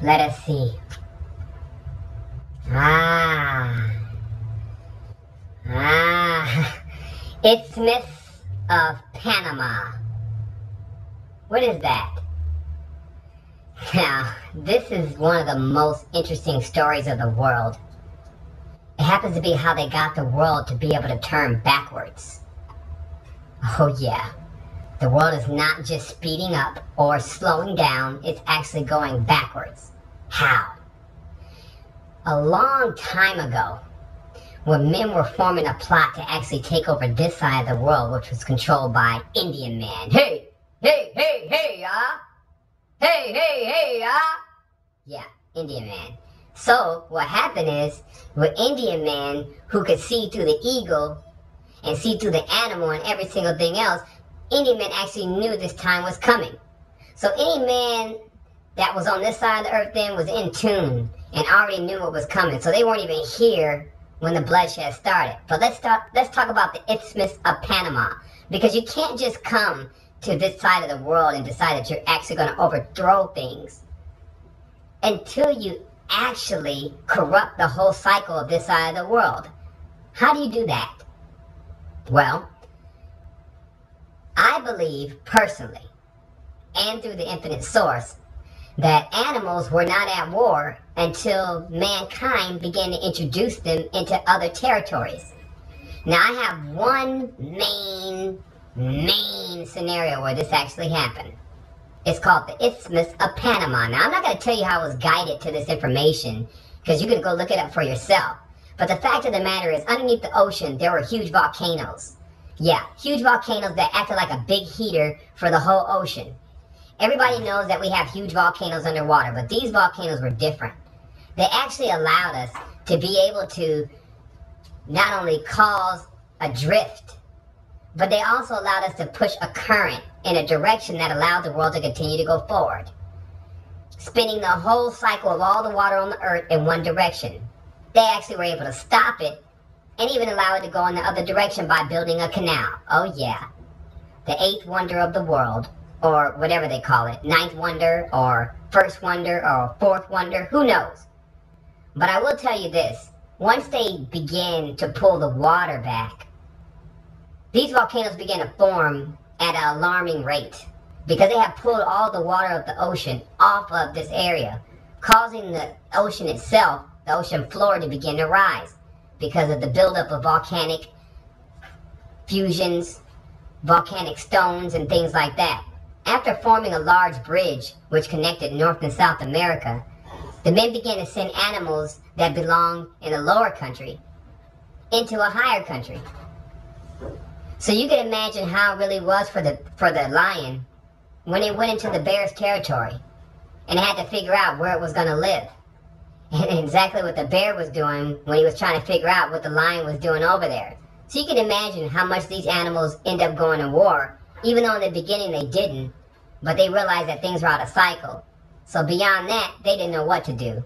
Let us see. Isthmus of Panama. What is that? Now, this is one of the most interesting stories of the world. It happens to be how they got the world to be able to turn backwards. Oh yeah, the world is not just speeding up or slowing down, it's actually going backwards. How? A long time ago, when men were forming a plot to actually take over this side of the world, which was controlled by Indian men. Hey, yeah, Indian man. So what happened is, with Indian man who could see through the eagle and see through the animal and every single thing else, Indian man actually knew this time was coming. So any man that was on this side of the earth then was in tune and already knew what was coming. So they weren't even here when the bloodshed started. But let's talk about the Isthmus of Panama, because you can't just come to this side of the world and decide that you're actually going to overthrow things until you actually corrupt the whole cycle of this side of the world. How do you do that? Well, I believe personally, and through the infinite source, that animals were not at war until mankind began to introduce them into other territories. Now, I have one main scenario where this actually happened. It's called the Isthmus of Panama. Now, I'm not going to tell you how I was guided to this information, because you can go look it up for yourself. But the fact of the matter is, underneath the ocean, there were huge volcanoes. Yeah, huge volcanoes that acted like a big heater for the whole ocean. Everybody knows that we have huge volcanoes underwater, but these volcanoes were different. They actually allowed us to be able to not only cause a drift, but they also allowed us to push a current in a direction that allowed the world to continue to go forward, spinning the whole cycle of all the water on the earth in one direction. They actually were able to stop it and even allow it to go in the other direction by building a canal. Oh yeah, the eighth wonder of the world, or whatever they call it, ninth wonder, or first wonder, or fourth wonder, who knows? But I will tell you this, once they begin to pull the water back, these volcanoes began to form at an alarming rate, because they have pulled all the water of the ocean off of this area, causing the ocean itself, the ocean floor, to begin to rise because of the buildup of volcanic fusions, volcanic stones, and things like that. After forming a large bridge which connected North and South America, the men began to send animals that belong in a lower country into a higher country. So you can imagine how it really was for the lion when it went into the bear's territory and it had to figure out where it was going to live. And exactly what the bear was doing when he was trying to figure out what the lion was doing over there. So you can imagine how much these animals end up going to war, even though in the beginning they didn't, but they realized that things were out of cycle. So beyond that, they didn't know what to do.